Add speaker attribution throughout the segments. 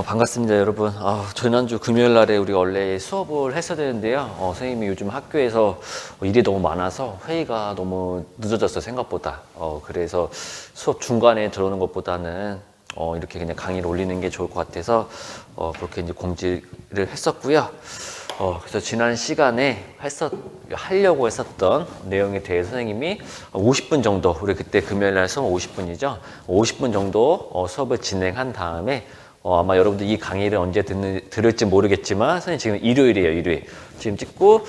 Speaker 1: 반갑습니다, 여러분. 지난주 금요일 날에 우리가 원래 수업을 했어야 되는데요. 선생님이 요즘 학교에서 일이 너무 많아서 회의가 너무 늦어졌어요, 생각보다. 그래서 수업 중간에 들어오는 것보다는 이렇게 그냥 강의를 올리는 게 좋을 것 같아서 그렇게 이제 공지를 했었고요. 그래서 지난 시간에 하려고 했었던 내용에 대해서 선생님이 50분 정도, 우리 그때 금요일 날 수업 50분이죠. 50분 정도 수업을 진행한 다음에 아마 여러분들 이 강의를 언제 들을지 모르겠지만 선생님 지금 일요일이에요, 일요일. 지금 찍고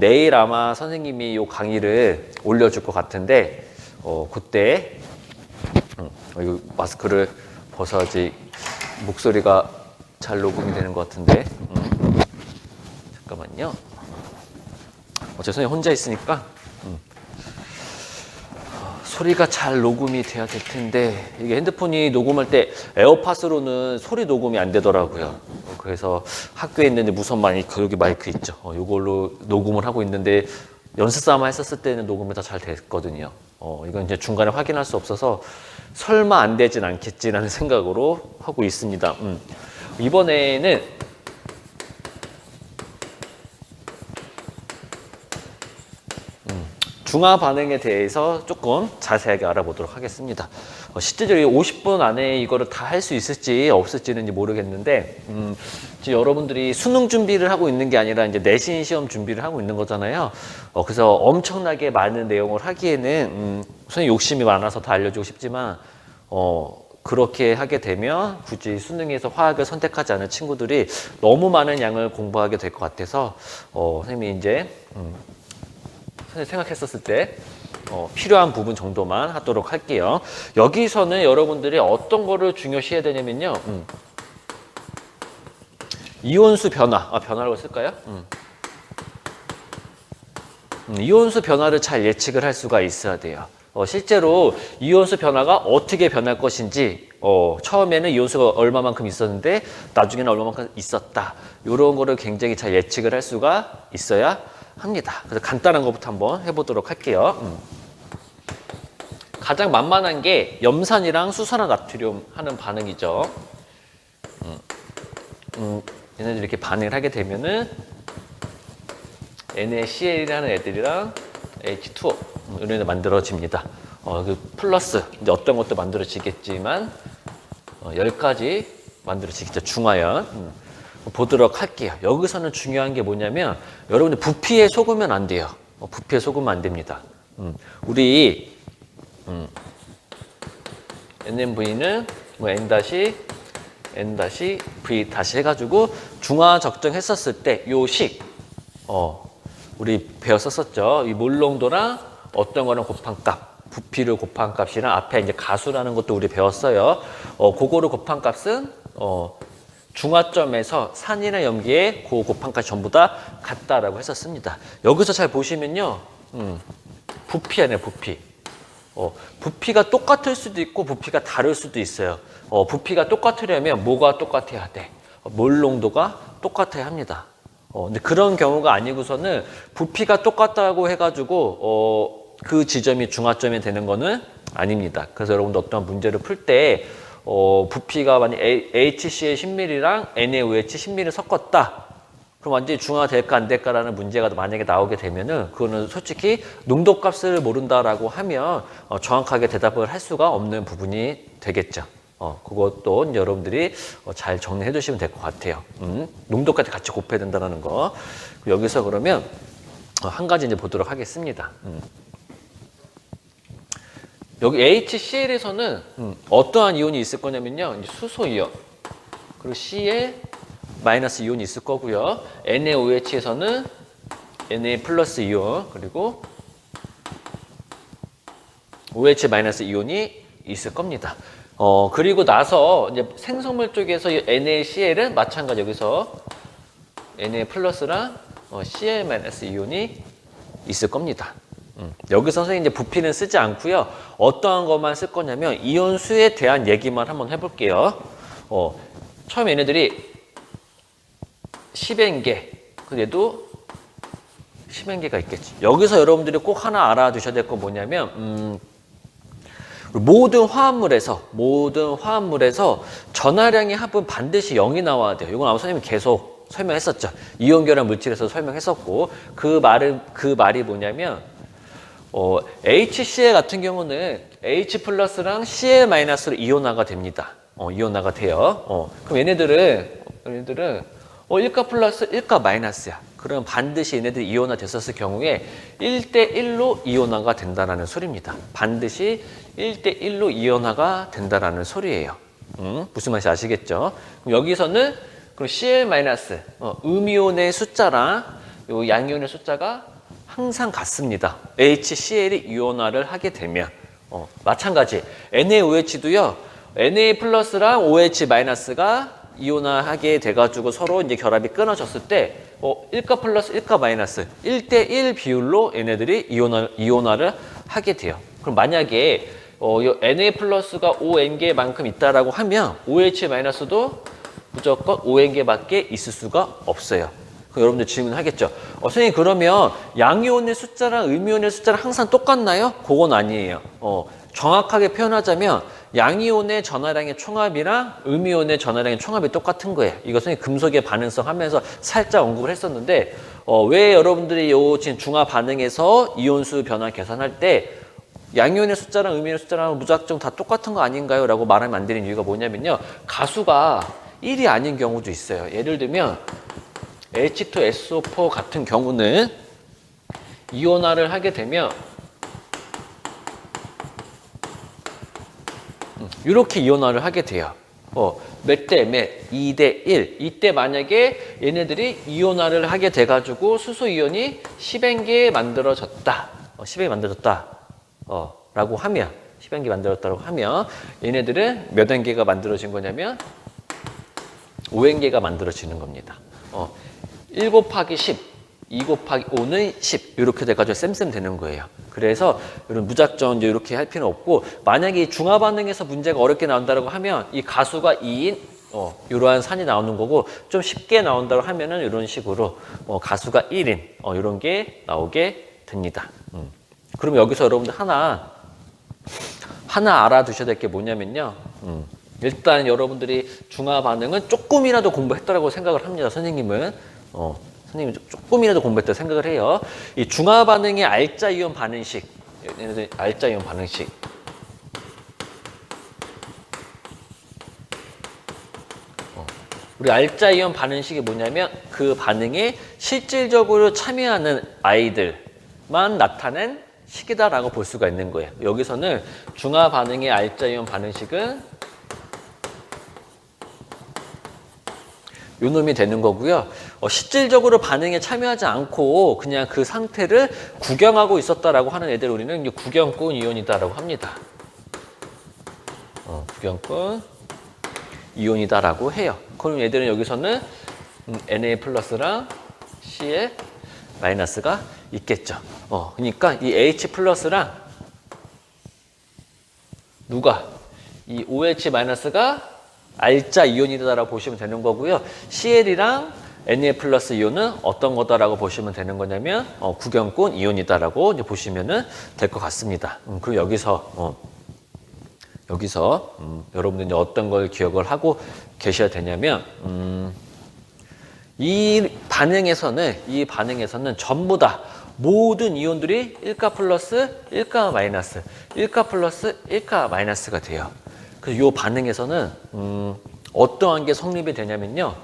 Speaker 1: 내일 아마 선생님이 이 강의를 올려줄 것 같은데 그때 이거 마스크를 벗어야지 목소리가 잘 녹음이 되는 것 같은데 잠깐만요. 선생님 혼자 있으니까 소리가 잘 녹음이 돼야 될 텐데 이게 핸드폰이 녹음할 때 에어팟으로는 소리 녹음이 안 되더라고요. 그래서 학교에 있는데 무선 마이크, 여기 마이크 있죠. 이걸로 녹음을 하고 있는데 연습 삼아 했었을 때는 녹음이 다 잘 됐거든요. 이건 이제 중간에 확인할 수 없어서 설마 안 되진 않겠지라는 생각으로 하고 있습니다. 이번에는 중화 반응에 대해서 조금 자세하게 알아보도록 하겠습니다. 실제로 50분 안에 이거를 다 할 수 있을지 없을지는 모르겠는데 지금 여러분들이 수능 준비를 하고 있는 게 아니라 이제 내신 시험 준비를 하고 있는 거잖아요. 그래서 엄청나게 많은 내용을 하기에는 선생님 욕심이 많아서 다 알려주고 싶지만 그렇게 하게 되면 굳이 수능에서 화학을 선택하지 않은 친구들이 너무 많은 양을 공부하게 될 것 같아서 선생님이 이제 생각했었을 때 필요한 부분 정도만 하도록 할게요. 여기서는 여러분들이 어떤 거를 중요시해야 되냐면요. 이온수 변화, 변화라고 쓸까요? 이온수 변화를 잘 예측을 할 수가 있어야 돼요. 실제로 이온수 변화가 어떻게 변할 것인지 처음에는 이온수가 얼마만큼 있었는데 나중에는 얼마만큼 있었다. 이런 거를 굉장히 잘 예측을 할 수가 있어야 합니다. 그래서 간단한 것부터 한번 해보도록 할게요. 가장 만만한 게 염산이랑 수산화 나트륨 하는 반응이죠. 얘네들이 이렇게 반응을 하게 되면은 NaCl이라는 애들이랑 H2O 이런 애들 만들어집니다. 그 플러스 이제 어떤 것도 만들어지겠지만 10가지 만들어지겠죠. 중화연. 보도록 할게요. 여기서는 중요한 게 뭐냐면 여러분들 부피에 속으면 안 돼요. 부피에 속으면 안 됩니다. 우리 NMV는 뭐 N-V 다시 해가지고 중화 적정했었을 때 요 식 우리 배웠었죠. 이 몰농도랑 어떤 거는 곱한 값, 부피를 곱한 값이랑 앞에 이제 가수라는 것도 우리 배웠어요. 그거를 곱한 값은 중화점에서 산이나 염기의 그 곱한 값이 전부 다 같다라고 했었습니다. 여기서 잘 보시면요, 부피 아니에요, 부피. 부피가 똑같을 수도 있고 부피가 다를 수도 있어요. 부피가 똑같으려면 뭐가 똑같아야 돼? 몰농도가 똑같아야 합니다. 근데 그런 경우가 아니고서는 부피가 똑같다고 해가지고 그 지점이 중화점이 되는 거는 아닙니다. 그래서 여러분들 어떤 문제를 풀 때 부피가 만약 HCl 10ml랑 NaOH 10ml 섞었다. 그럼 완전히 중화될까 안 될까라는 문제가 만약에 나오게 되면은 그거는 솔직히 농도값을 모른다라고 하면 정확하게 대답을 할 수가 없는 부분이 되겠죠. 그것도 여러분들이 잘 정리해 주시면 될 것 같아요. 농도까지 같이 곱해야 된다는 거. 여기서 그러면 한 가지 이제 보도록 하겠습니다. 여기 HCl에서는 어떠한 이온이 있을 거냐면요. 이제 수소 이온. 그리고 Cl 마이너스 이온이 있을 거고요. NaOH에서는 Na 플러스 이온, 그리고 OH 마이너스 이온이 있을 겁니다. 그리고 나서 이제 생성물 쪽에서 NaCl은 마찬가지 여기서 Na 플러스랑 Cl 마이너스 이온이 있을 겁니다. 여기서 선생님 이제 부피는 쓰지 않고요. 어떠한 것만 쓸 거냐면 이온수에 대한 얘기만 한번 해볼게요. 처음에 얘네들이 10N개, 그래도 10N개가 있겠지. 여기서 여러분들이 꼭 하나 알아두셔야 될 건 뭐냐면 모든 화합물에서 전하량의 합은 반드시 0이 나와야 돼요. 이건 아마 선생님이 계속 설명했었죠. 이온결합 물질에서 설명했었고, 그 말이 뭐냐면, HCl 같은 경우는 H 플러스랑 Cl 마이너스로 이온화가 됩니다. 이온화가 돼요. 그럼 얘네들은 1가 플러스 1가 마이너스야. 그럼 반드시 얘네들이 이온화 됐었을 경우에 1대1로 이온화가 된다는 소리입니다. 반드시 1대1로 이온화가 된다는 소리예요. 무슨 말인지 아시겠죠? 그럼 여기서는 그럼 Cl 마이너스, 음이온의 숫자랑 요 양이온의 숫자가 항상 같습니다. HCl이 이온화를 하게 되면. 마찬가지. NaOH도요, Na 플러스랑 OH 마이너스가 이온화하게 돼가지고 서로 이제 결합이 끊어졌을 때, 1가 플러스 1가 마이너스 1대1 비율로 얘네들이 이온화를 하게 돼요. 그럼 만약에 Na 플러스가 ON개만큼 있다라고 하면 OH 마이너스도 무조건 ON개밖에 있을 수가 없어요. 그럼 여러분들 질문하겠죠. 선생님 그러면 양이온의 숫자랑 음이온의 숫자랑 항상 똑같나요? 그건 아니에요. 정확하게 표현하자면 양이온의 전하량의 총합이랑 음이온의 전하량의 총합이 똑같은 거예요. 이것은 금속의 반응성 하면서 살짝 언급을 했었는데, 왜 여러분들이 지금 중화 반응에서 이온수 변화 계산할 때 양이온의 숫자랑 음이온의 숫자랑 무작정 다 똑같은 거 아닌가요? 라고 말하면 안 되는 이유가 뭐냐면요. 가수가 1이 아닌 경우도 있어요. 예를 들면 H2SO4 같은 경우는 이온화를 하게 되면 이렇게 이온화를 하게 돼요. 몇 대 몇? 2대 1. 이때 만약에 얘네들이 이온화를 하게 돼가지고 수소이온이 10N개 만들어졌다. 10N개 만들어졌다. 라고 하면, 10N개 만들어졌다고 하면, 얘네들은 몇 N개가 만들어진 거냐면, 5N개가 만들어지는 겁니다. 1 곱하기 10. 2 곱하기 5는 10 이렇게 돼가지고 쌤쌤 되는 거예요. 그래서 이런 무작정 이제 이렇게 할 필요는 없고, 만약에 중화 반응에서 문제가 어렵게 나온다고 하면 이 가수가 2인 이러한 산이 나오는 거고, 좀 쉽게 나온다고 하면은 이런 식으로 가수가 1인 이런 게 나오게 됩니다. 그럼 여기서 여러분들 하나 알아두셔야 될 게 뭐냐면요. 일단 여러분들이 중화 반응은 조금이라도 공부했다라고 생각을 합니다. 선생님은 조금이라도 공부했다 생각을 해요. 이 중화 반응의 알자 이온 반응식, 알자 이온 반응식. 우리 알자 이온 반응식이 뭐냐면 그 반응에 실질적으로 참여하는 아이들만 나타낸 식이다라고 볼 수가 있는 거예요. 여기서는 중화 반응의 알자 이온 반응식은 요 놈이 되는 거고요. 실질적으로 반응에 참여하지 않고 그냥 그 상태를 구경하고 있었다라고 하는 애들 우리는 이제 구경꾼 이온이다라고 합니다. 구경꾼 이온이다라고 해요. 그럼 얘들은 여기서는 Na 플러스랑 Cl 마이너스가 있겠죠. 그러니까 이 H 플러스랑 이 OH 마이너스가 알자 이온이다라고 보시면 되는 거고요. CL이랑 Na 플러스 이온은 어떤 거다라고 보시면 되는 거냐면 구경꾼 이온이다라고 이제 보시면은 될 것 같습니다. 그리고 여기서 여러분들 이제 어떤 걸 기억을 하고 계셔야 되냐면 이 반응에서는 전부 다 모든 이온들이 1가 플러스 1가 마이너스 1가 플러스 1가 마이너스가 돼요. 그래서 이 반응에서는 어떠한 게 성립이 되냐면요.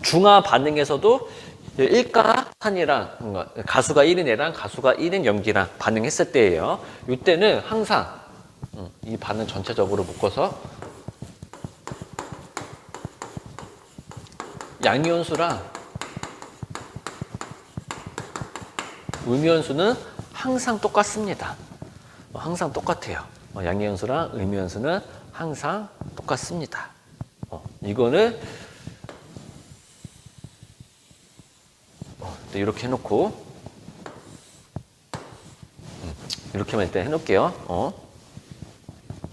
Speaker 1: 중화 반응에서도 1가 산이랑 가수가 1인 애랑 가수가 1인 염기랑 반응했을 때예요. 이때는 항상 이 반응 전체적으로 묶어서 양이온수랑 음이온수는 항상 똑같습니다. 항상 똑같아요. 양이온수랑 음이온수는 항상 똑같습니다. 이거는 이렇게 해놓고 이렇게만 일단 해놓을게요.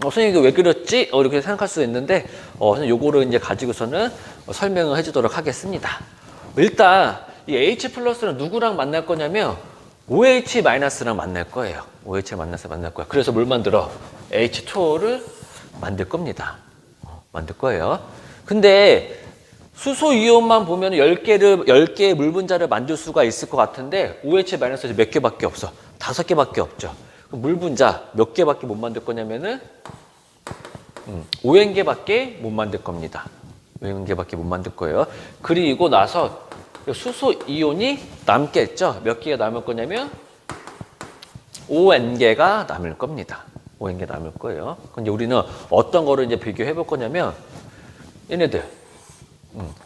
Speaker 1: 선생님 이거 왜 그렸지? 이렇게 생각할 수 있는데 선생님 요거를 이제 가지고서는 설명을 해주도록 하겠습니다. 일단 이 H 플러스는 누구랑 만날 거냐면 OH 마이너스랑 만날 거예요. OH 마이너스 만날 거야. 그래서 뭘 만들어? H2O를 만들 겁니다. 만들 거예요. 근데 수소 이온만 보면 10개의 물 분자를 만들 수가 있을 것 같은데 OH- 몇 개밖에 없어. 5개밖에 없죠. 물 분자 몇 개밖에 못 만들 거냐면은 5N개밖에 못 만들 겁니다. 5N개밖에 못 만들 거예요. 그리고 나서 수소 이온이 남겠죠. 몇 개가 남을 거냐면 5N개가 남을 겁니다. 5N개 남을 거예요. 근데 우리는 어떤 거를 이제 비교해 볼 거냐면 얘네들.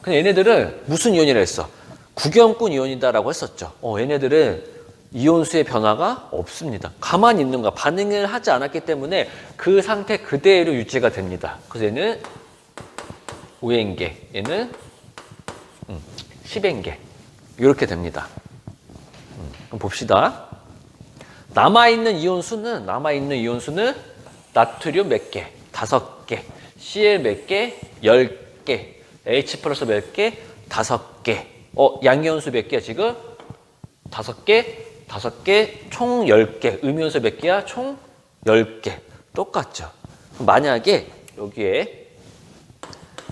Speaker 1: 근데 얘네들은 무슨 이온이라 했어? 구경꾼 이온이다라고 했었죠. 얘네들은 이온수의 변화가 없습니다. 가만히 있는 거야. 반응을 하지 않았기 때문에 그 상태 그대로 유지가 됩니다. 그래서 얘는 5N개, 얘는 10N개 이렇게 됩니다. 그럼 봅시다. 남아있는 이온수는 나트륨 몇 개? 5개, Cl 몇 개? 10개, H 플러스 몇 개? 5개. 양이온수 몇 개야 지금? 5개, 총 10개. 음이온수 몇 개야? 총 10개. 똑같죠. 만약에 여기에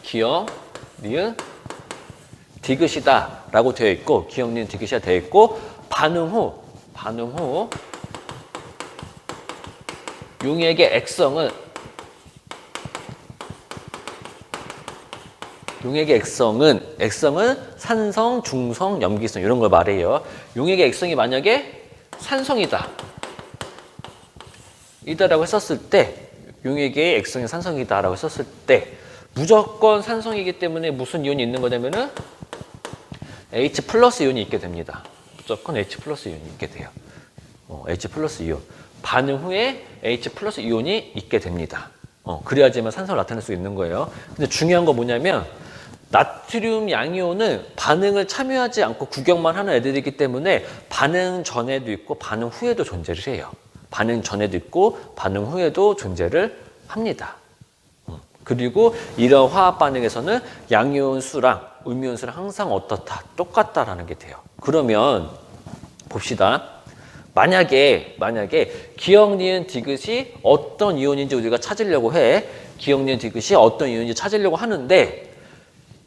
Speaker 1: 기억, 니은, 디귿이다 라고 되어 있고, 기억, 니은, 디귿이다 되어 있고, 반응 후 용액의 액성은 산성, 중성, 염기성 이런 걸 말해요. 용액의 액성이 만약에 산성이다 이다라고 했었을 때, 용액의 액성이 산성이다라고 했었을 때 무조건 산성이기 때문에 무슨 이온이 있는 거냐면은 H 플러스 이온이 있게 됩니다. 무조건 H 플러스 이온이 있게 돼요. H 플러스 이온. 반응 후에 H 플러스 이온이 있게 됩니다. 그래야지만 산성을 나타낼 수 있는 거예요. 근데 중요한 거 뭐냐면 나트륨 양이온은 반응을 참여하지 않고 구경만 하는 애들이기 때문에 반응 전에도 있고 반응 후에도 존재를 해요. 반응 전에도 있고 반응 후에도 존재를 합니다. 그리고 이런 화학 반응에서는 양이온수랑 음이온수랑 항상 어떻다? 똑같다라는 게 돼요. 그러면 봅시다. 만약에 기억, 니은, 디귿이 어떤 이온인지 우리가 찾으려고 해. 기억, 니은, 디귿이 어떤 이온인지 찾으려고 하는데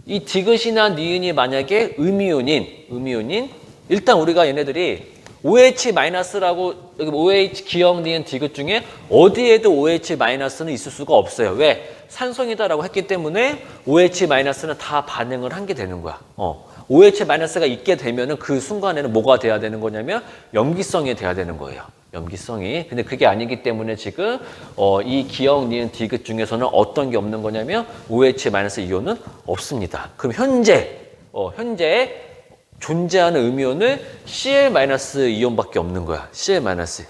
Speaker 1: 이 디귿이나 니은이 만약에 음이온인 일단 우리가 얘네들이 OH-라고 여기 OH 기억, 니은, 디귿 중에 어디에도 OH-는 있을 수가 없어요. 왜? 산성이다라고 했기 때문에 OH-는 다 반응을 한 게 되는 거야. OH-가 있게 되면은 그 순간에는 뭐가 돼야 되는 거냐면 염기성이 돼야 되는 거예요. 염기성이. 근데 그게 아니기 때문에 지금 이 기억, 니은, 디귿 중에서는 어떤 게 없는 거냐면 OH- 이온은 없습니다. 그럼 현재 존재하는 음이온은 Cl- 이온밖에 없는 거야. Cl-.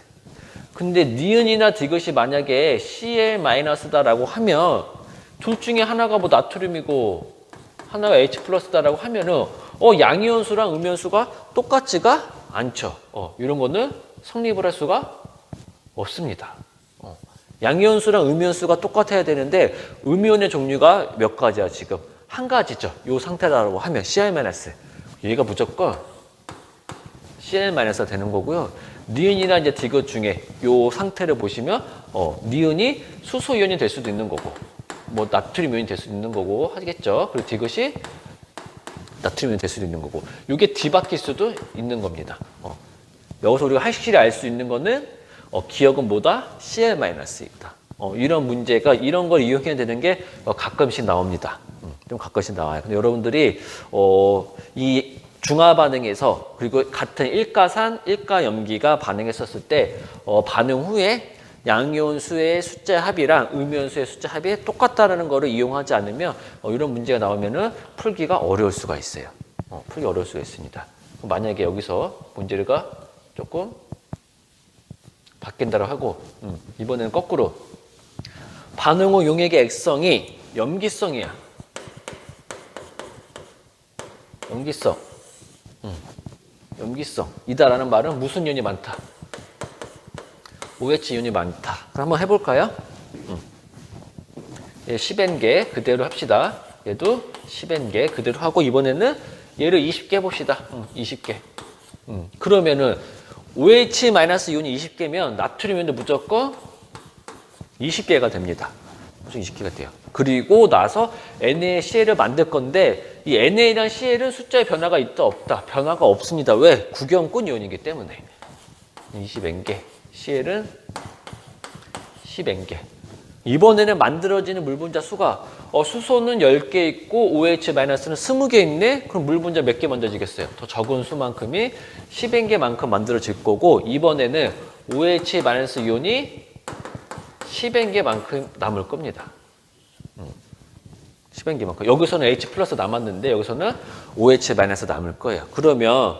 Speaker 1: 근데 니은이나 디귿이 만약에 Cl-다라고 하면 둘 중에 하나가 뭐 나트륨이고 하나가 H 플러스다라고 하면은 양이온수랑 음이온수가 똑같지가 않죠. 이런 거는 성립을 할 수가 없습니다. 양이온수랑 음이온수가 똑같아야 되는데 음이온의 종류가 몇 가지야 지금? 한 가지죠. 이 상태라고 하면 Cl-. 얘가 무조건 Cl- 되는 거고요. 니은이나 이제 디귿 중에 이 상태를 보시면 니은이 수소 이온이 될 수도 있는 거고, 뭐 나트륨 이온이 될 수도 있는 거고 하겠죠. 그리고 디귿이 나트륨이 될 수도 있는 거고, 이게 뒤바뀔 수도 있는 겁니다. 여기서 우리가 확실히 알 수 있는 거는 기억은 뭐다? Cl-이다. 이런 문제가 이런 걸 이용해야 되는 게 가끔씩 나옵니다. 좀 가끔씩 나와요. 근데 여러분들이 이 중화 반응에서 그리고 같은 일가산, 일가염기가 반응했었을 때 반응 후에 양이온수의 숫자 합이랑 음이온수의 숫자 합이 똑같다는 거를 이용하지 않으면 이런 문제가 나오면은 풀기가 어려울 수가 있어요. 풀기 어려울 수가 있습니다. 만약에 여기서 문제가 조금 바뀐다고 하고 이번에는 거꾸로 반응 후 용액의 액성이 염기성이야. 염기성이다라는 말은 무슨 이온이 많다? OH 이온이 많다. 그럼 한번 해볼까요? 얘 10N개 그대로 합시다. 얘도 10N개 그대로 하고 이번에는 얘를 20개 해봅시다. 20개. 그러면은 OH- 이온이 20개면 나트륨 이온도 무조건 20개가 됩니다. 20개가 돼요. 그리고 나서 NaCl을 만들 건데 이 Na랑 Cl은 숫자의 변화가 있다 없다? 변화가 없습니다. 왜? 구경꾼 이온이기 때문에. 20N개, Cl은 10N개. 이번에는 만들어지는 물 분자 수가 수소는 10개 있고 OH-는 20개 있네? 그럼 물 분자 몇 개 만들어지겠어요? 더 적은 수만큼이 10N개만큼 만들어질 거고 이번에는 OH- 이온이 10N개만큼 남을 겁니다. 10N개만큼. 여기서는 H 플러스 남았는데 여기서는 OH- 남을 거예요. 그러면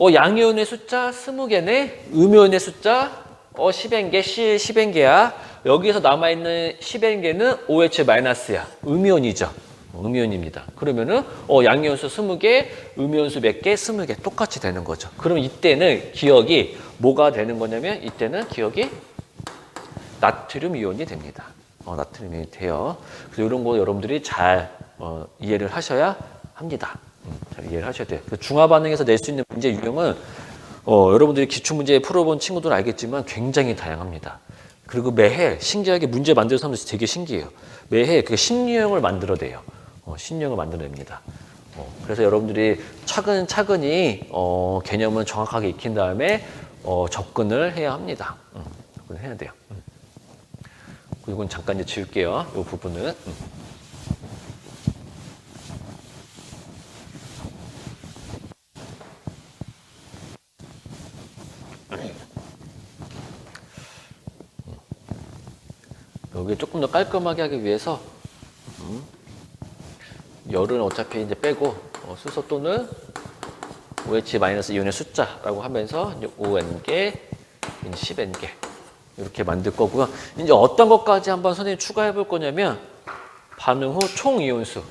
Speaker 1: 양이온의 숫자 20개네? 음이온의 숫자 10N개, C 10N개야. 여기서 남아있는 10N개는 OH-야. 음이온이죠. 음이온입니다. 그러면은 양이온수 20개, 음이온수 몇 개? 20개. 똑같이 되는 거죠. 그럼 이때는 기억이 뭐가 되는 거냐면 이때는 기억이 나트륨 이온이 됩니다. 나트륨 이온이 돼요. 그래서 이런 거 여러분들이 잘 이해를 하셔야 합니다. 잘 이해를 하셔야 돼요. 중화 반응에서 낼 수 있는 문제 유형은 여러분들이 기출문제 풀어본 친구들은 알겠지만 굉장히 다양합니다. 그리고 매해 신기하게 문제 만드는 사람들이 되게 신기해요. 매해 그 신유형을 만들어내요. 신유형을 만들어냅니다. 그래서 여러분들이 차근차근히 개념은 정확하게 익힌 다음에 접근을 해야 합니다. 접근을 해야 돼요. 이건 잠깐 이제 지울게요. 이 부분은. 여기 조금 더 깔끔하게 하기 위해서 열은 어차피 이제 빼고 수소 또는 OH- 이온의 숫자라고 하면서 이제 5N개, 10N개 이렇게 만들 거고요. 이제 어떤 것까지 한번 선생님이 추가해 볼 거냐면 반응 후 총 이온수.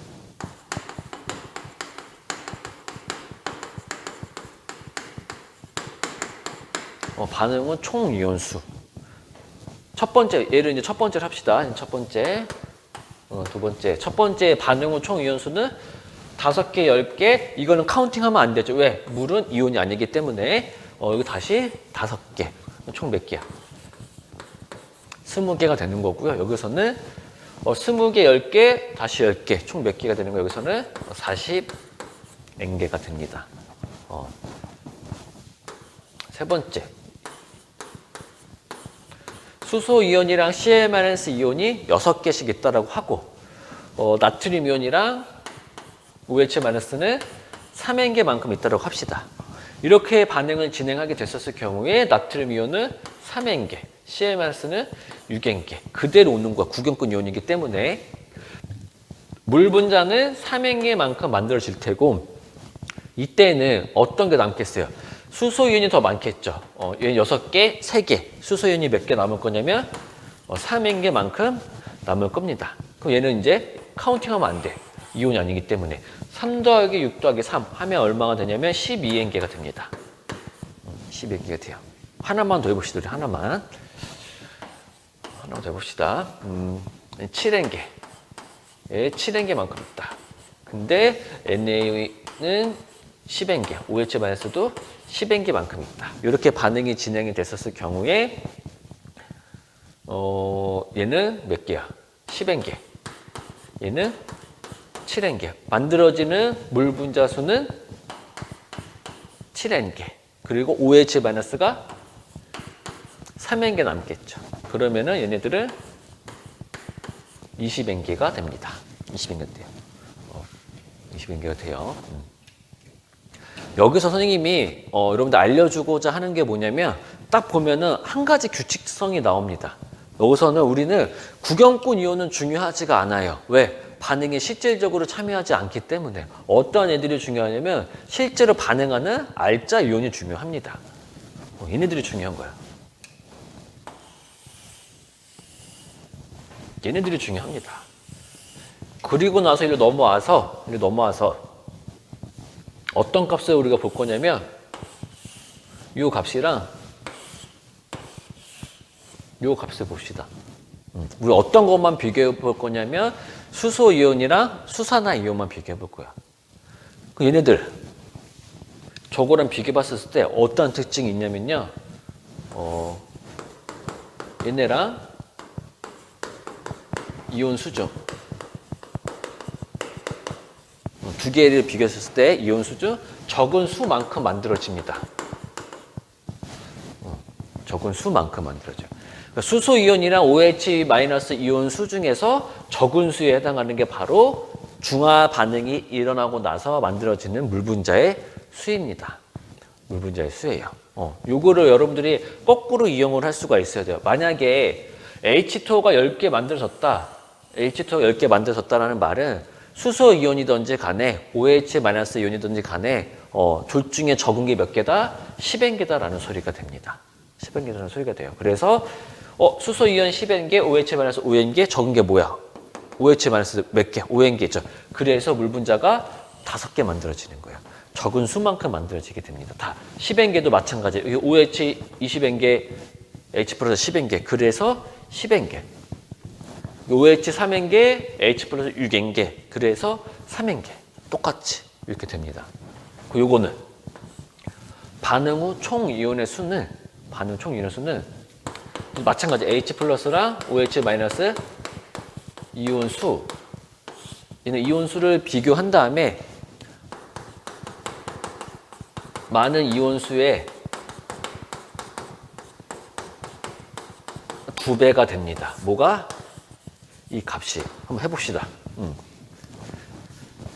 Speaker 1: 반응 후 총 이온수. 첫 번째, 예를 이제 첫 번째를 합시다. 첫 번째, 두 번째. 첫 번째 반응 후 총 이온수는 5개, 10개. 이거는 카운팅하면 안 되죠. 왜? 물은 이온이 아니기 때문에. 여기 다시 5개. 총 몇 개야? 20개가 되는 거고요. 여기서는 20개, 10개, 다시 10개. 총 몇 개가 되는 거예요? 여기서는 40N개가 됩니다. 세 번째. 수소 이온이랑 Cl-이온이 6개씩 있다라고 하고 나트륨 이온이랑 OH-는 3N개만큼 있다라고 합시다. 이렇게 반응을 진행하게 됐었을 경우에 나트륨 이온은 3N개, Cl-는 6N개 그대로 오는 거야. 구경꾼 이온이기 때문에 물 분자는 3N개만큼 만들어질 테고 이때는 어떤 게 남겠어요? 수소 이온이 더 많겠죠. 얘는 6개, 3개. 수소 이온이 몇 개 남을 거냐면 3N개만큼 남을 겁니다. 그럼 얘는 이제 카운팅하면 안 돼. 이온이 아니기 때문에 3 더하기 6 더하기 3 하면 얼마가 되냐면 12N개가 됩니다. 12N개가 돼요. 하나만 더 해봅시다. 우리 하나만 더 해봅시다. 7N개. 예, 7N개만큼 있다. 근데 Na는 10N개, OH-도 10N개만큼 있다. 이렇게 반응이 진행이 됐었을 경우에 얘는 몇 개야? 10N개. 얘는 7N개. 만들어지는 물 분자 수는 7N개. 그리고 OH-가 3N개 남겠죠. 그러면은 얘네들은 20N개가 됩니다. 20N개가 돼요. 20N개가 돼요. 여기서 선생님이 여러분들 알려주고자 하는 게 뭐냐면 딱 보면은 한 가지 규칙성이 나옵니다. 여기서는 우리는 구경꾼 이온은 중요하지가 않아요. 왜? 반응에 실질적으로 참여하지 않기 때문에 어떤 애들이 중요하냐면 실제로 반응하는 알짜 이온이 중요합니다. 얘네들이 중요한 거야. 얘네들이 중요합니다. 그리고 나서 이리로 넘어와서 어떤 값을 우리가 볼 거냐면 이 값이랑 이 값을 봅시다. 우리 어떤 것만 비교해 볼 거냐면 수소 이온이랑 수산화 이온만 비교해 볼 거야. 얘네들 저거랑 비교해 봤을 때 어떤 특징이 있냐면요. 얘네랑 이온 수죠. 두 개를 비교했을 때 이온 수죠. 적은 수만큼 만들어집니다. 적은 수만큼 만들어져요. 그러니까 수소 이온이랑 OH 마이너스 이온 수 중에서 적은 수에 해당하는 게 바로 중화 반응이 일어나고 나서 만들어지는 물 분자의 수입니다. 물 분자의 수예요. 요거를 여러분들이 거꾸로 이용을 할 수가 있어야 돼요. 만약에 H2O가 10개 만들어졌다. H2O가 10개 만들어졌다라는 말은 수소 이온이든지 간에 OH 마이너스 이온이든지 간에 둘 중에 적은 게 몇 개다? 10N개다라는 소리가 됩니다. 10N개라는 소리가 돼요. 그래서 수소 이온 10N개, OH 마이너스 5N개, 적은 게 뭐야? OH 마이너스 몇 개? 5N개죠. 그래서 물 분자가 5개 만들어지는 거예요. 적은 수만큼 만들어지게 됩니다. 다 10N개도 마찬가지예요. OH 20N개, H 플러스 10N개. 그래서 10N개. OH 3N개, H 플러스 6N개. 그래서 3N개. 똑같이 이렇게 됩니다. 요거는 반응 후 총 이온의 수는 마찬가지 H 플러스랑 OH 마이너스 이온 수. 얘는 이온 수를 비교한 다음에 많은 이온 수의 2배가 됩니다. 뭐가? 이 값이. 한번 해봅시다.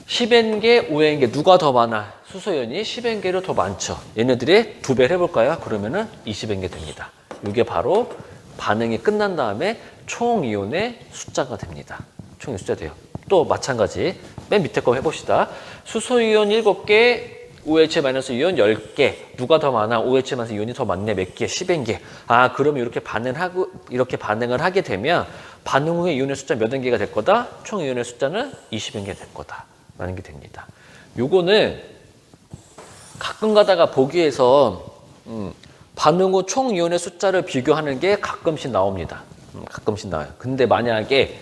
Speaker 1: 10N개, 5N개 누가 더 많아? 수소연이 10N개로 더 많죠. 얘네들의 2배를 해볼까요? 그러면은 20N개 됩니다. 이게 바로 반응이 끝난 다음에 총 이온의 숫자가 됩니다. 총 이온 숫자 돼요. 또 마찬가지 맨 밑에 거 해봅시다. 수소이온 7개, OH 마이너스 이온 10개. 누가 더 많아? OH 마이너스 이온이 더 많네. 몇 개? 10N개. 그러면 이렇게 반응을 하게 되면 반응 후에 이온의 숫자 몇 N개가 될 거다? 총 이온의 숫자는 20N개 될 거다. 라는 게 됩니다. 요거는 가끔 가다가 보기에서 반응 후 총 이온의 숫자를 비교하는 게 가끔씩 나옵니다. 가끔씩 나와요. 근데 만약에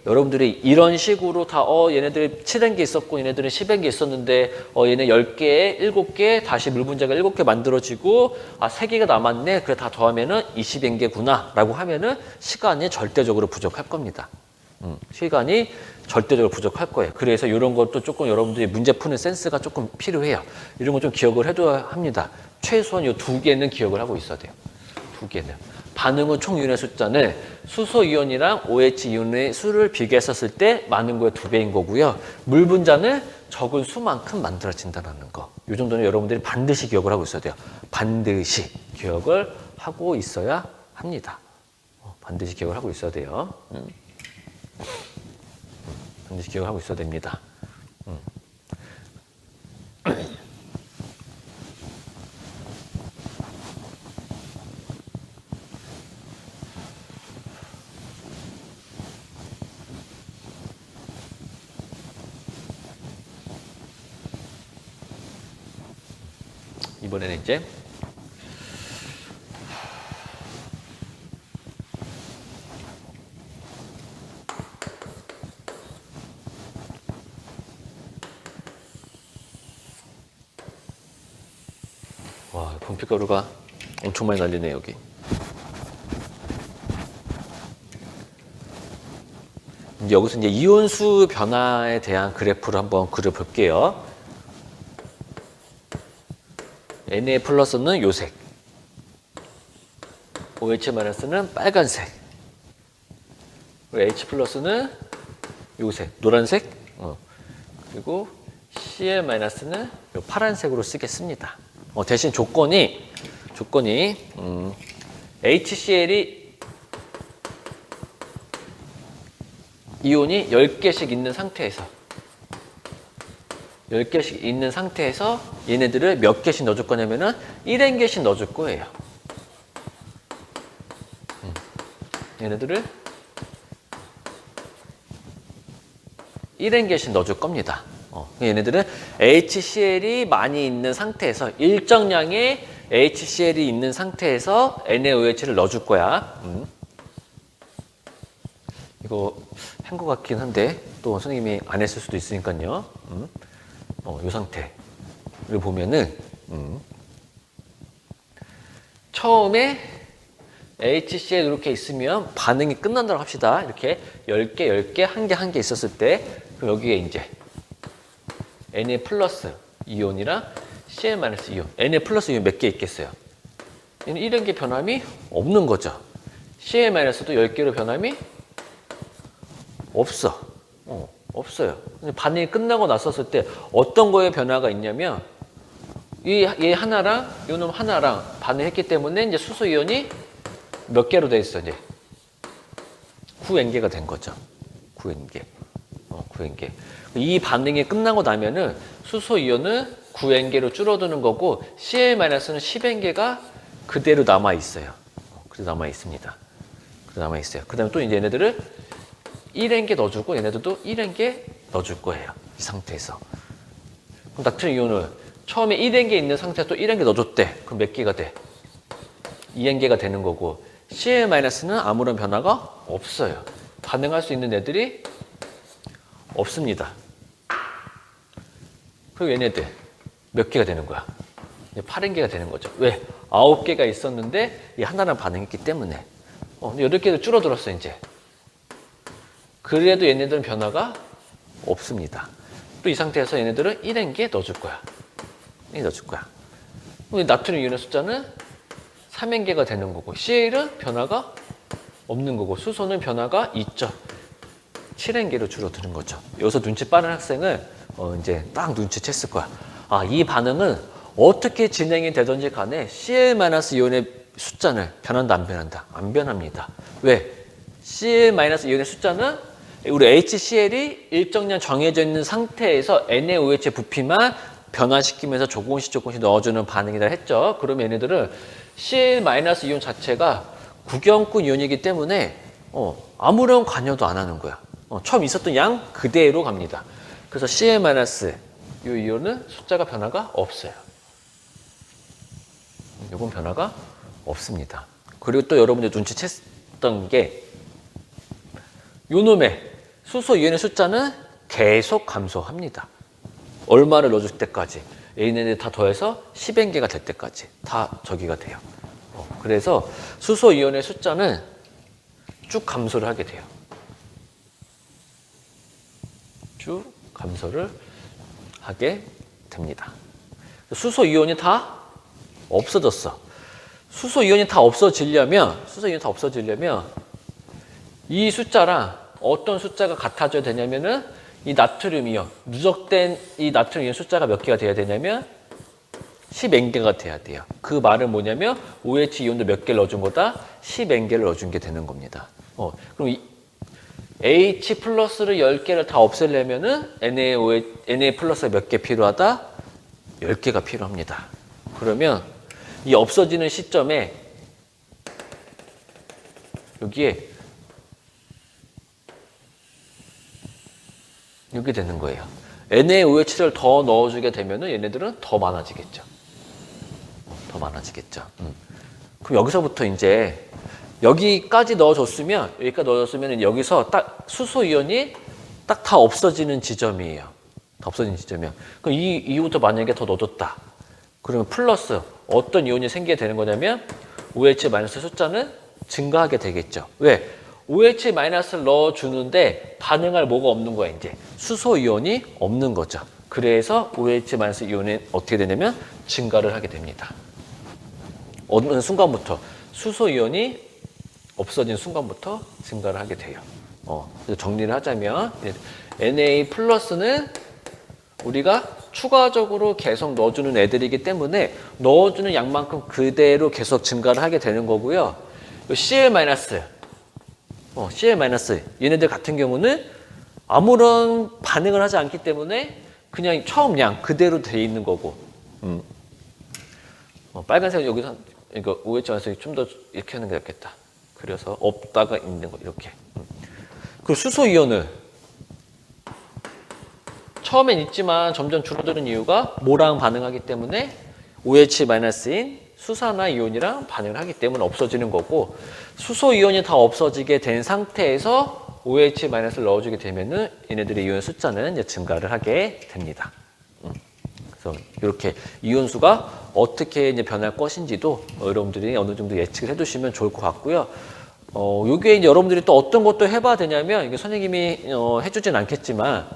Speaker 1: 여러분들이 이런 식으로 다 얘네들 7N개 있었고 얘네들은 10N개 있었는데 얘네 10개에 7개 다시 물 분자가 7개 만들어지고 3개가 남았네. 그래 다 더하면은 20N개구나 라고 하면은 시간이 절대적으로 부족할 겁니다. 시간이 절대적으로 부족할 거예요. 그래서 이런 것도 조금 여러분들이 문제 푸는 센스가 조금 필요해요. 이런 거 좀 기억을 해둬야 합니다. 최소한 이 2개는 기억을 하고 있어야 돼요. 2개는. 반응 후 총 이온의 숫자는 수소 이온이랑 OH 이온의 수를 비교했었을 때 많은 거의 2배인 거고요. 물 분자는 적은 수만큼 만들어진다는 거. 이 정도는 여러분들이 반드시 기억을 하고 있어야 돼요. 반드시 기억을 하고 있어야 합니다. 반드시 기억을 하고 있어야 돼요. 반드시 기억을 하고 있어야 됩니다. 이번에는 이제 분필가루가 엄청 많이 날리네 여기. 여기서 이제 이온수 변화에 대한 그래프를 한번 그려볼게요. Na 플러스는 요색, OH 마이너스는 빨간색, H 플러스는 요색, 노란색, 그리고 Cl 마이너스는 파란색으로 쓰겠습니다. 대신 조건이 HCl이 이온이 10개씩 있는 상태에서 얘네들을 몇 개씩 넣어줄 거냐면은 1N개씩 넣어줄 거예요. 얘네들을 1N개씩 넣어줄 겁니다. 얘네들은 HCl이 많이 있는 상태에서 일정량의 HCl이 있는 상태에서 NaOH를 넣어줄 거야. 이거 한 것 같긴 한데 또 선생님이 안 했을 수도 있으니까요. 이 상태를 보면은 처음에 HCl 이렇게 있으면 반응이 끝난다고 합시다. 이렇게 10개, 10개, 1개, 1개 있었을 때 그럼 여기에 이제 Na 플러스 이온이랑 Cl 마이너스 이온, Na 플러스 이온 몇 개 있겠어요? 이런 게 변함이 없는 거죠. Cl 마이너스도 10개로 변함이 없어. 없어요. 반응이 끝나고 났었을 때 어떤 거에 변화가 있냐면 얘 하나랑 요놈 하나랑 반응했기 때문에 이제 수소 이온이 몇 개로 돼 있어 이제 9N개가 된 거죠. 9N개. 9N개. 이 반응이 끝나고 나면은 수소 이온은 9N개로 줄어드는 거고 Cl-는 10N개가 그대로 남아 있어요. 그대로 남아 있습니다. 그대로 남아 있어요. 그다음에 또 이제 얘네들을 1N개 넣어주고 얘네들도 1N개 넣어줄 거예요. 이 상태에서. 그럼 나트륨 이온을 처음에 1N개 있는 상태에서 또 1N개 넣어줬대. 그럼 몇 개가 돼? 2N개가 되는 거고 Cl-는 아무런 변화가 없어요. 반응할 수 있는 애들이 없습니다. 그리고 얘네들 몇 개가 되는 거야? 8N개가 되는 거죠. 왜? 9개가 있었는데 이 하나랑 반응했기 때문에 8개도 줄어들었어 이제. 그래도 얘네들은 변화가 없습니다. 또 이 상태에서 얘네들은 1N개 넣어줄 거야. 넣어줄 거야. 나트륨 이온의 숫자는 3N개가 되는 거고 Cl은 변화가 없는 거고 수소는 변화가 있죠. 7N개로 줄어드는 거죠. 여기서 눈치 빠른 학생은 이제 딱 눈치챘을 거야. 아, 이 반응은 어떻게 진행이 되든지 간에 Cl-이온의 숫자는 변한다 안 변한다? 안 변합니다. 왜? Cl-이온의 숫자는 우리 HCl이 일정량 정해져 있는 상태에서 NaOH 부피만 변화시키면서 조금씩 넣어주는 반응이다 했죠. 그러면 얘네들은 Cl-이온 자체가 구경꾼 이온이기 때문에 아무런 관여도 안 하는 거야. 처음 있었던 양 그대로 갑니다. 그래서 Cl- 이 이온은 숫자가 변화가 없어요. 이건 변화가 없습니다. 그리고 또 여러분들 눈치챘던 게 요놈의 수소 이온의 숫자는 계속 감소합니다. 얼마를 넣어줄 때까지 얘네들 다 더해서 10N개가 될 때까지 다 저기가 돼요. 그래서 수소 이온의 숫자는 쭉 감소를 하게 돼요. 쭉 감소를 하게 됩니다. 수소 이온이 다 없어졌어. 수소 이온이 다 없어지려면 이 숫자랑 어떤 숫자가 같아져야 되냐면은 이 나트륨 이온, 누적된 이 나트륨 이온 숫자가 몇 개가 돼야 되냐면 10N개가 돼야 돼요. 그 말은 뭐냐면 OH 이온도 몇 개를 넣어준 거다? 10N개를 넣어준 게 되는 겁니다. 그럼 이 H 플러스를 10개를 다 없애려면은 Na 플러스가 몇 개 필요하다? 10개가 필요합니다. 그러면 이 없어지는 시점에 여기에 이렇게 되는 거예요. NaOH를 더 넣어주게 되면은 얘네들은 더 많아지겠죠. 더 많아지겠죠. 그럼 여기서부터 이제 여기까지 넣어줬으면 여기서 딱 수소 이온이 딱 다 없어지는 지점이에요. 다 없어지는 지점이야. 그럼 이후부터 만약에 더 넣어줬다. 그러면 플러스 어떤 이온이 생기게 되는 거냐면 OH- 숫자는 증가하게 되겠죠. 왜? OH- 넣어주는데 반응할 뭐가 없는 거야, 이제. 수소 이온이 없는 거죠. 그래서 OH- 이온이 어떻게 되냐면 증가를 하게 됩니다. 어느 순간부터 수소 이온이 없어진 순간부터 증가를 하게 돼요. 그래서 정리를 하자면 Na 플러스는 우리가 추가적으로 계속 넣어주는 애들이기 때문에 넣어주는 양만큼 그대로 계속 증가를 하게 되는 거고요. Cl-, Cl- 얘네들 같은 경우는 아무런 반응을 하지 않기 때문에 그냥 처음 양 그대로 돼 있는 거고. 빨간색 여기서 이거 OH- 좀 더 이렇게 하는 게 낫겠다. 그래서 없다가 있는 거 이렇게. 그 수소 이온을 처음엔 있지만 점점 줄어드는 이유가 뭐랑 반응하기 때문에 OH-인 수산화 이온이랑 반응을 하기 때문에 없어지는 거고, 수소 이온이 다 없어지게 된 상태에서 OH-를 넣어주게 되면은 얘네들의 이온 숫자는 이제 증가를 하게 됩니다. 그래서 이렇게 이온수가 어떻게 이제 변할 것인지도 여러분들이 어느 정도 예측을 해두시면 좋을 것 같고요. 요게 이제 여러분들이 또 어떤 것도 해봐야 되냐면, 이게 선생님이 해주진 않겠지만,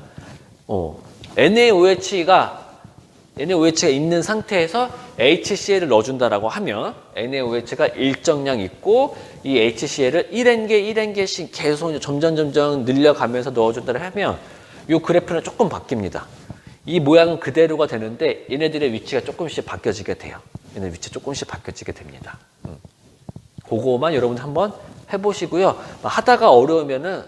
Speaker 1: NaOH가 있는 상태에서 HCl을 넣어준다라고 하면, NaOH가 일정량 있고, 이 HCl을 1N 개씩 계속 점점 늘려가면서 넣어준다고 하면, 이 그래프는 조금 바뀝니다. 이 모양은 그대로가 되는데, 얘네들의 위치가 조금씩 바뀌어지게 돼요. 얘네 위치 조금씩 바뀌어지게 됩니다. 그거만 여러분들 한번 해보시고요. 하다가 어려우면은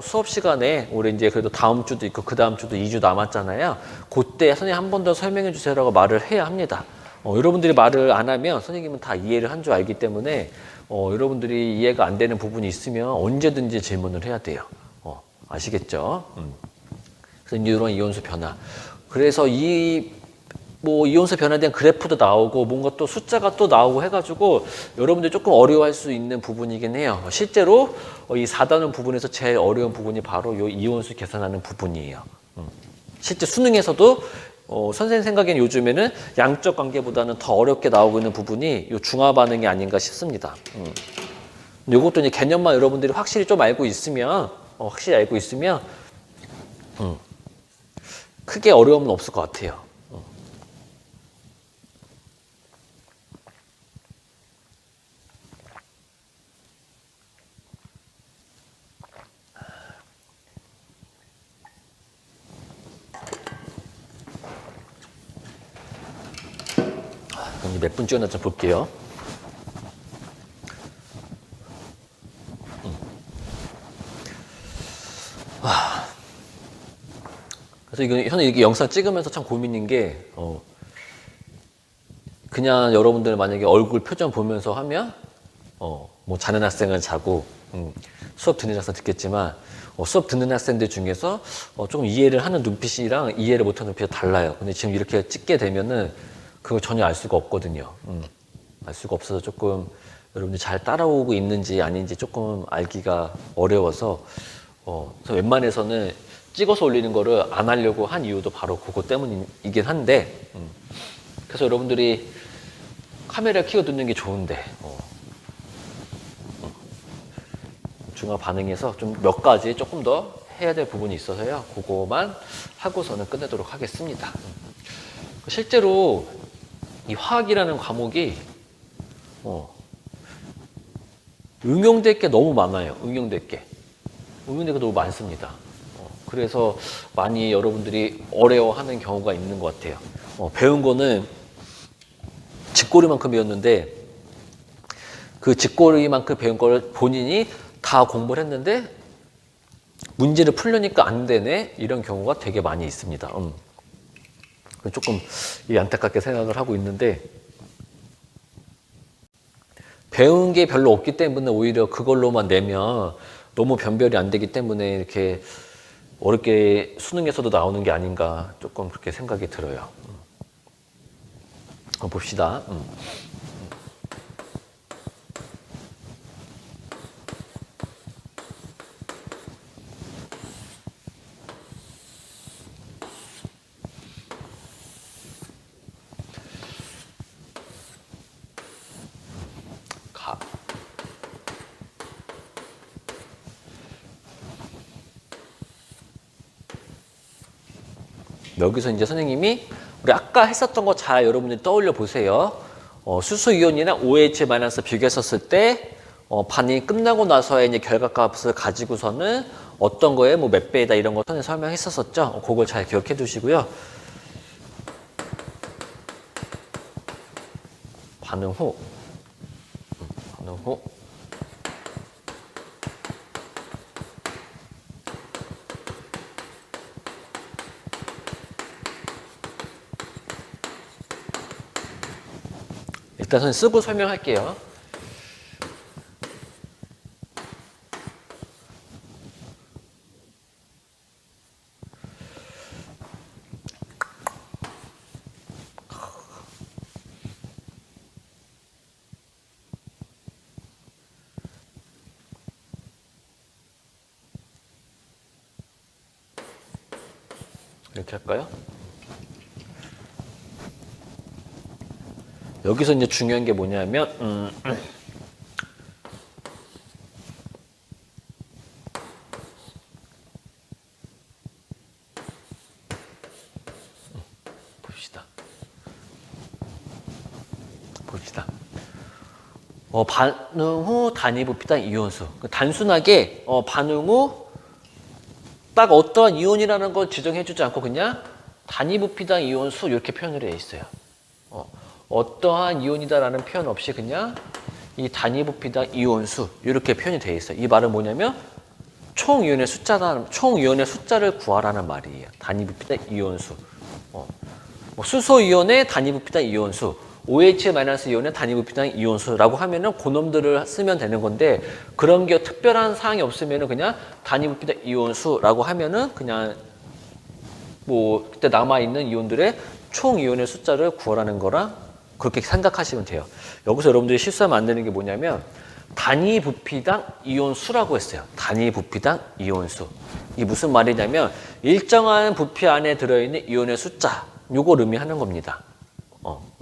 Speaker 1: 수업 시간에 우리 이제 그래도 다음 주도 있고 그 다음 주도 2주 남았잖아요. 그때 선생님 한 번 더 설명해 주세요라고 말을 해야 합니다. 여러분들이 말을 안 하면 선생님은 다 이해를 한 줄 알기 때문에 여러분들이 이해가 안 되는 부분이 있으면 언제든지 질문을 해야 돼요. 아시겠죠? 그래서 이런 이온수 변화. 그래서 이온수 변화에 대한 그래프도 나오고 뭔가 또 숫자가 또 나오고 해가지고 여러분들 조금 어려워할 수 있는 부분이긴 해요. 실제로 이 4단원 부분에서 제일 어려운 부분이 바로 이 이온수 계산하는 부분이에요. 실제 수능에서도 선생님 생각에는 요즘에는 양적 관계보다는 더 어렵게 나오고 있는 부분이 이 중화 반응이 아닌가 싶습니다. 이것도 이제 개념만 여러분들이 확실히 좀 알고 있으면 크게 어려움은 없을 것 같아요. 몇 분 찍었나 좀 볼게요. 그래서 저는 이게 영상 찍으면서 참 고민인 게, 그냥 여러분들 만약에 얼굴 표정 보면서 하면, 뭐 자는 학생은 자고, 수업 듣는 학생 듣겠지만, 수업 듣는 학생들 중에서 조금 이해를 하는 눈빛이랑 이해를 못하는 눈빛이 달라요. 근데 지금 이렇게 찍게 되면은 그걸 전혀 알 수가 없거든요. 알 수가 없어서 조금 여러분들이 잘 따라오고 있는지 아닌지 조금 알기가 어려워서, 그래서 웬만해서는 찍어서 올리는 거를 안 하려고 한 이유도 바로 그거 때문이긴 한데, 그래서 여러분들이 카메라 켜고 듣는 게 좋은데, 중화 반응에서 좀 몇 가지 조금 더 해야 될 부분이 있어서요. 그거만 하고서는 끝내도록 하겠습니다. 실제로 이 화학이라는 과목이 응용될 게 너무 많아요. 응용될 게 너무 많습니다. 그래서 많이 여러분들이 어려워하는 경우가 있는 것 같아요. 배운 거는 쥐꼬리만큼 배웠는데 그 쥐꼬리만큼 배운 걸 본인이 다 공부를 했는데 문제를 풀려니까 안 되네, 이런 경우가 되게 많이 있습니다. 조금 안타깝게 생각을 하고 있는데, 배운 게 별로 없기 때문에 오히려 그걸로만 내면 너무 변별이 안 되기 때문에 이렇게 어렵게 수능에서도 나오는 게 아닌가, 조금 그렇게 생각이 들어요. 한번 봅시다. 여기서 이제 선생님이 우리 아까 했었던 거 잘 여러분들이 떠올려 보세요. 수소이온이나 OH- 비교했었을 때 반응이 끝나고 나서의 이제 결과값을 가지고서는 어떤 거에 뭐 몇 배이다 이런 거 선생님 설명했었었죠. 그걸 잘 기억해 두시고요. 반응 후 일단 선생님 쓰고 설명할게요. 이렇게 할까요? 여기서 이제 중요한 게 뭐냐면 봅시다. 반응 후 단위 부피당 이온수. 단순하게 반응 후 딱 어떠한 이온이라는 걸 지정해주지 않고 그냥 단위 부피당 이온수 이렇게 표현을 해 있어요. 어떠한 이온이다라는 표현 없이 그냥 이 단위 부피당 이온수 이렇게 표현이 돼 있어요. 이 말은 뭐냐면 총 이온의 숫자를 구하라는 말이에요. 단위 부피당 이온수. 수소 이온의 단위 부피당 이온수. OH-이온의 단위 부피당 이온수라고 하면은 그놈들을 쓰면 되는 건데 그런 게 특별한 사항이 없으면은 그냥 단위 부피당 이온수라고 하면은 그냥 뭐 그때 남아 있는 이온들의 총 이온의 숫자를 구하라는 거랑 그렇게 생각하시면 돼요. 여기서 여러분들이 실수하면 안 되는 게 뭐냐면 단위 부피당 이온수라고 했어요. 단위 부피당 이온수. 이게 무슨 말이냐면 일정한 부피 안에 들어있는 이온의 숫자 요걸 의미하는 겁니다.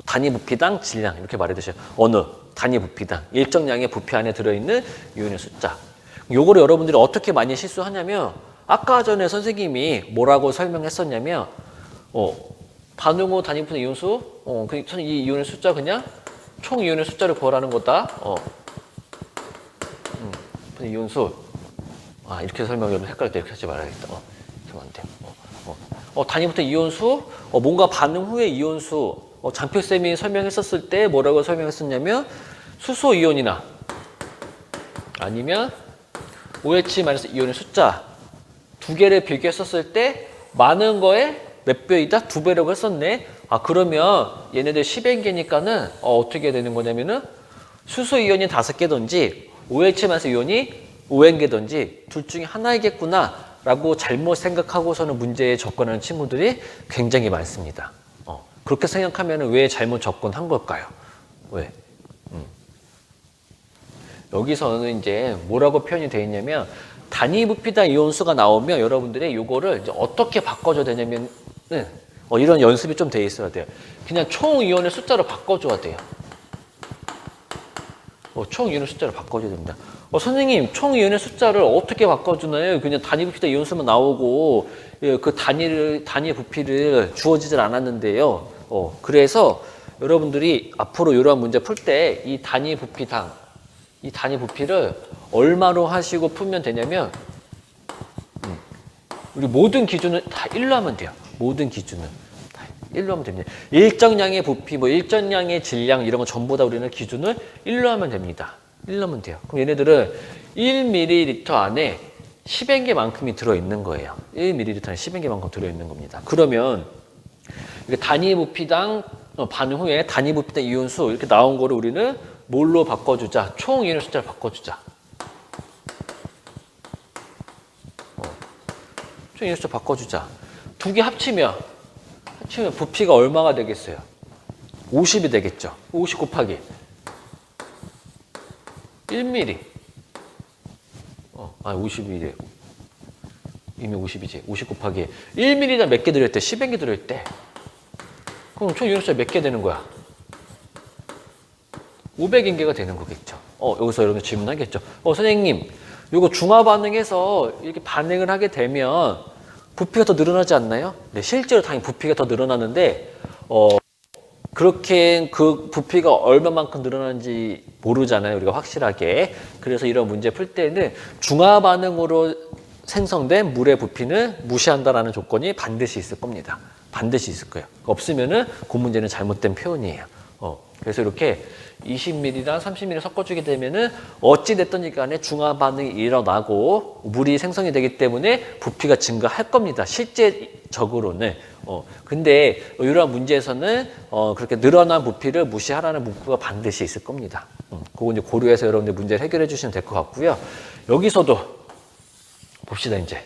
Speaker 1: 단위 부피당 질량 이렇게 말해주세요. 어느 단위 부피당 일정량의 부피 안에 들어있는 이온의 숫자. 요거를 여러분들이 어떻게 많이 실수하냐면 아까 전에 선생님이 뭐라고 설명했었냐면 반응 후 단위 부피당 이온수 이 이온의 숫자 그냥 총 이온의 숫자를 구하라는 거다. 이온수 이렇게 설명하면 헷갈릴 때 이렇게 하지 말아야겠다. 이렇게 하면 안 돼요. 단위 부피당 이온수 뭔가 반응 후에 이온수 장표쌤이 설명했었을 때 뭐라고 설명했었냐면 수소 이온이나 아니면 OH-이온의 숫자 두 개를 비교했었을 때 많은 거에 몇 배이다? 2배라고 했었네. 그러면 얘네들 10N개니까는 어떻게 되는 거냐면은 수소 이온이 5개든지 OH-이온이 5N개든지 둘 중에 하나이겠구나 라고 잘못 생각하고서는 문제에 접근하는 친구들이 굉장히 많습니다. 그렇게 생각하면 왜 잘못 접근한 걸까요? 왜? 여기서는 이제 뭐라고 표현이 되어 있냐면 단위 부피당 이온수가 나오면 여러분들이 이거를 이제 어떻게 바꿔줘야 되냐면 이런 연습이 좀 돼 있어야 돼요. 그냥 총 이온의 숫자로 바꿔줘야 돼요. 총 이온의 숫자로 바꿔줘야 됩니다. 선생님, 총 이온의 숫자를 어떻게 바꿔주나요? 그냥 단위 부피당 이온수만 나오고 그 단위 부피를 주어지질 않았는데요. 그래서 여러분들이 앞으로 이러한 문제 풀 때 이 단위 부피를 얼마로 하시고 풀면 되냐면 우리 모든 기준을 다 1로 하면 돼요. 모든 기준은 다 1로 하면 됩니다. 일정량의 부피, 일정량의 질량 이런 거 전부 다 우리는 기준을 1로 하면 됩니다. 1로 하면 돼요. 그럼 얘네들은 1ml 안에 10N개만큼이 들어있는 거예요. 1ml 안에 10N개만큼 들어있는 겁니다. 그러면 단위 부피당 반응 후에 단위 부피당 이온수 이렇게 나온 거를 우리는 뭘로 바꿔주자? 총 이온의 숫자를 바꿔주자. 총 이온의 숫자 바꿔주자. 두 개 합치면 부피가 얼마가 되겠어요? 50이 되겠죠. 50 곱하기 1mm. 50이래. 이미 50이지. 50 곱하기 1mm가 몇 개 들어있대? 10N개 들어있대. 그럼 총 이온의 숫자 몇 개 되는 거야? 500N개가 되는 거겠죠. 여기서 여러분 질문하겠죠. 선생님, 이거 중화 반응해서 이렇게 반응을 하게 되면 부피가 더 늘어나지 않나요? 네, 실제로 당연히 부피가 더 늘어나는데, 그렇게 그 부피가 얼마만큼 늘어나는지 모르잖아요. 우리가 확실하게. 그래서 이런 문제 풀 때는 중화 반응으로 생성된 물의 부피는 무시한다라는 조건이 반드시 있을 겁니다. 반드시 있을 거예요. 없으면은 그 문제는 잘못된 표현이에요. 그래서 이렇게 20ml랑 30ml 섞어주게 되면은 어찌됐든 간에 중화 반응이 일어나고 물이 생성이 되기 때문에 부피가 증가할 겁니다. 실제적으로는. 근데 이러한 문제에서는 그렇게 늘어난 부피를 무시하라는 문구가 반드시 있을 겁니다. 그거 이제 고려해서 여러분들 문제를 해결해 주시면 될 것 같고요. 여기서도 봅시다, 이제.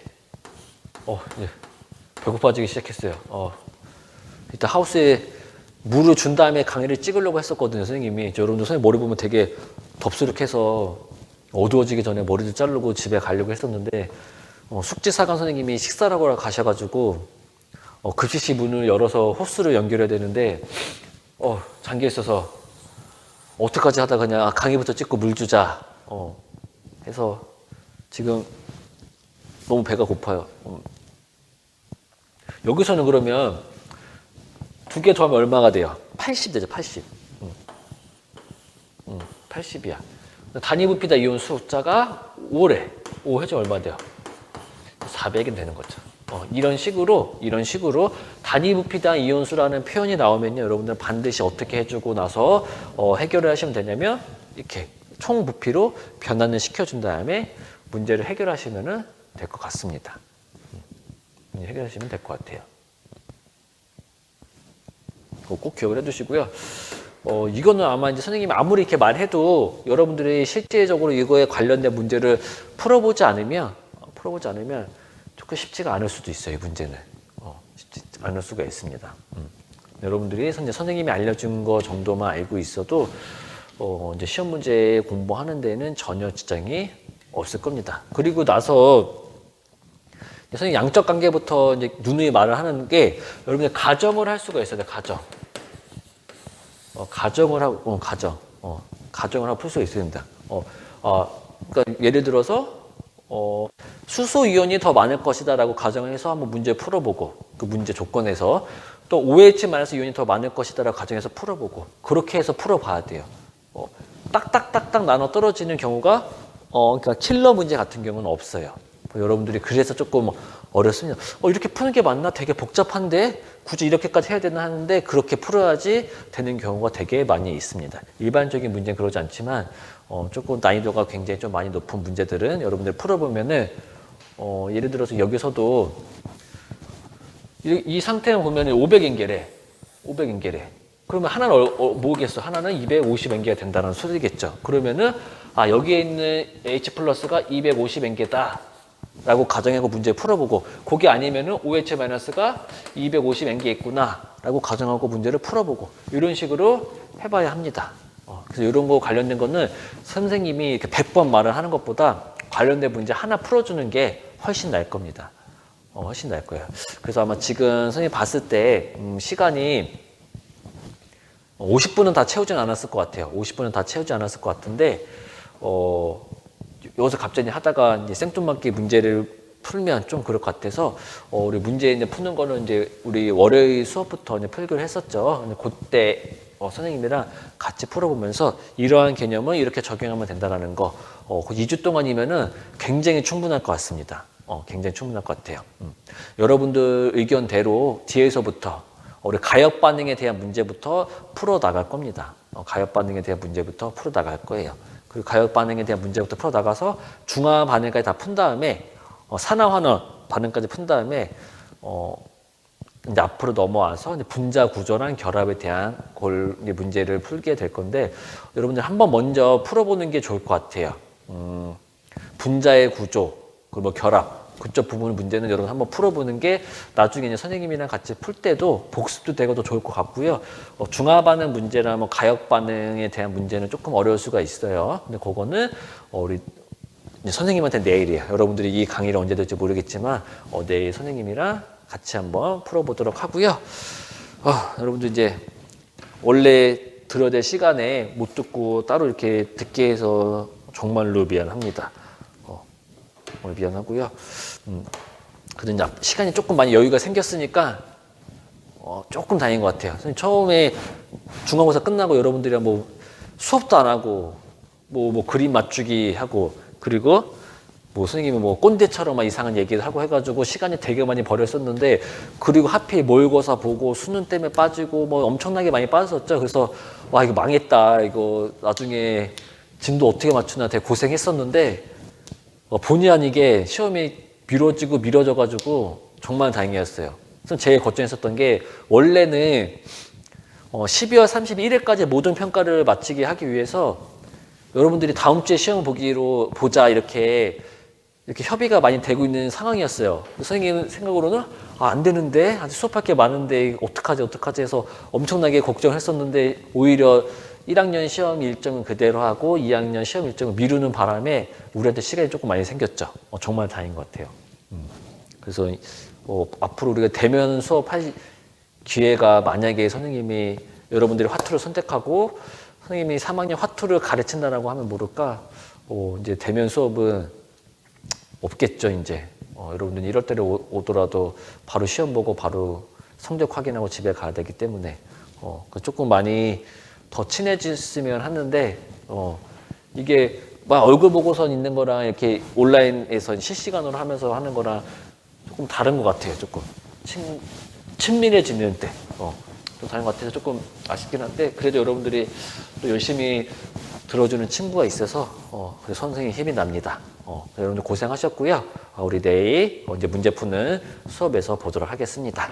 Speaker 1: 이제 배고파지기 시작했어요. 일단 하우스에 물을 준 다음에 강의를 찍으려고 했었거든요, 선생님이. 여러분들 선생님 머리 보면 되게 덥수룩해서 어두워지기 전에 머리를 자르고 집에 가려고 했었는데 숙지사관 선생님이 식사를 하고 가셔가지고 급식실 문을 열어서 호스를 연결해야 되는데 잠겨 있어서 어떡하지 하다가 그냥 강의부터 찍고 물 주자. 해서 지금 너무 배가 고파요. 여기서는 그러면 2개 더하면 얼마가 돼요? 80 되죠, 80. 80이야. 단위 부피다 이온 숫자가 5래. 5 해줘 얼마 돼요? 400이 되는 거죠. 이런 식으로 단위 부피당 이온수라는 표현이 나오면요, 여러분들은 반드시 어떻게 해주고 나서 해결을 하시면 되냐면 이렇게 총 부피로 변환을 시켜준 다음에 문제를 해결하시면 될 것 같습니다. 해결하시면 될 것 같아요. 꼭 기억을 해두시고요. 이거는 아마 이제 선생님이 아무리 이렇게 말해도 여러분들이 실제적으로 이거에 관련된 문제를 풀어보지 않으면 조금 쉽지가 않을 수도 있어요, 이 문제는. 쉽지 않을 수가 있습니다. 여러분들이 선생님이 알려준 거 정도만 알고 있어도 이제 시험 문제 공부하는 데는 전혀 지장이 없을 겁니다. 그리고 나서 선생님 양적 관계부터 이제 누누이 말을 하는 게 여러분들 가정을 할 수가 있어요, 가정. 가정을 하고 가정을 하고 풀 수가 있어야 됩니다. 그러니까 예를 들어서 수소 이온이 더 많을 것이다라고 가정을 해서 한번 문제 풀어보고 그 문제 조건에서 또 OH- 이온이 더 많을 것이다라고 가정해서 풀어보고 그렇게 해서 풀어봐야 돼요. 딱딱딱딱 나눠 떨어지는 경우가 그러니까 킬러 문제 같은 경우는 없어요. 여러분들이 그래서 조금 어렵습니다. 이렇게 푸는 게 맞나? 되게 복잡한데 굳이 이렇게까지 해야 되나 하는데 그렇게 풀어야지 되는 경우가 되게 많이 있습니다. 일반적인 문제는 그러지 않지만 조금 난이도가 굉장히 좀 많이 높은 문제들은 여러분들 풀어보면은 예를 들어서 여기서도 이 상태만 보면 500엔겔에 500엔겔에 그러면 하나는 뭐겠어? 하나는 250엔겔이 된다는 소리겠죠. 그러면은 여기에 있는 H+가 250엔겔다 라고 가정하고 문제 풀어보고 그게 아니면은 OH-가 250엔겔 있구나 라고 가정하고 문제를 풀어보고 이런 식으로 해봐야 합니다. 그래서 이런 거 관련된 거는 선생님이 이렇게 100번 말을 하는 것보다 관련된 문제 하나 풀어주는 게 훨씬 나을 겁니다. 훨씬 나을 거예요. 그래서 아마 지금 선생님 봤을 때 시간이 50분은 다 채우진 않았을 것 같아요. 50분은 다 채우지 않았을 것 같은데 여기서 갑자기 하다가 이제 생뚱맞게 문제를 풀면 좀 그럴 것 같아서 우리 문제 이제 푸는 거는 이제 우리 월요일 수업부터 이제 풀기로 했었죠. 근데 그때 선생님이랑 같이 풀어보면서 이러한 개념은 이렇게 적용하면 된다라는 거 2주 동안이면은 굉장히 충분할 것 같습니다. 굉장히 충분할 것 같아요. 여러분들 의견대로 뒤에서부터 우리 가역 반응에 대한 문제부터 풀어 나갈 겁니다. 가역 반응에 대한 문제부터 풀어 나갈 거예요. 그리고 가역 반응에 대한 문제부터 풀어 나가서 중화 반응까지 다 푼 다음에 산화 환원 반응까지 푼 다음에 이제 앞으로 넘어와서 이제 분자 구조랑 결합에 대한 문제를 풀게 될 건데 여러분들 한번 먼저 풀어보는 게 좋을 것 같아요. 분자의 구조 그리고 뭐 결합 그쪽 부분 문제는 여러분 한번 풀어보는 게 나중에 이제 선생님이랑 같이 풀 때도 복습도 되고 더 좋을 것 같고요. 중화 반응 문제나 뭐 가역 반응에 대한 문제는 조금 어려울 수가 있어요. 근데 그거는 우리 이제 선생님한테 내일이에요. 여러분들이 이 강의를 언제 될지 모르겠지만 내일 선생님이랑 같이 한번 풀어보도록 하고요. 여러분들 이제 원래 들어야 될 시간에 못 듣고 따로 이렇게 듣게 해서 정말로 미안합니다. 오늘 미안하고요. 그래도 이제 시간이 조금 많이 여유가 생겼으니까 조금 다행인 것 같아요. 선생님 처음에 중간고사 끝나고 여러분들이랑 뭐 수업도 안 하고 뭐 그림 맞추기 하고 그리고 뭐 선생님이 뭐 꼰대처럼 막 이상한 얘기를 하고 해가지고 시간이 되게 많이 버렸었는데 그리고 하필 모의고사 보고 수능 때문에 빠지고 뭐 엄청나게 많이 빠졌었죠. 그래서 와 이거 망했다. 이거 나중에 진도 어떻게 맞추나 되게 고생했었는데 본의 아니게 시험이 미뤄져가지고 정말 다행이었어요. 그래서 제일 걱정했었던 게 원래는 12월 31일까지 모든 평가를 마치게 하기 위해서 여러분들이 다음 주에 시험 보자 이렇게 협의가 많이 되고 있는 상황이었어요. 선생님 생각으로는 안 되는데 아직 수업할 게 많은데 어떡하지 해서 엄청나게 걱정을 했었는데 오히려 1학년 시험 일정은 그대로 하고 2학년 시험 일정을 미루는 바람에 우리한테 시간이 조금 많이 생겼죠. 정말 다행인 것 같아요. 그래서 앞으로 우리가 대면 수업할 기회가 만약에 선생님이 여러분들이 화투를 선택하고 선생님이 3학년 화투를 가르친다라고 하면 모를까? 이제 대면 수업은 없겠죠, 이제. 여러분들 1월 달에 오더라도 바로 시험 보고 바로 성적 확인하고 집에 가야 되기 때문에 조금 많이 더 친해졌으면 하는데 이게 막 얼굴 보고선 있는 거랑 이렇게 온라인에서 실시간으로 하면서 하는 거랑 조금 다른 것 같아요. 조금 친밀해지는 때 좀 다른 것 같아서 조금 아쉽긴 한데 그래도 여러분들이 또 열심히 들어주는 친구가 있어서 그래서 선생님 힘이 납니다. 여러분들 고생하셨고요. 우리 내일 이제 문제 푸는 수업에서 보도록 하겠습니다.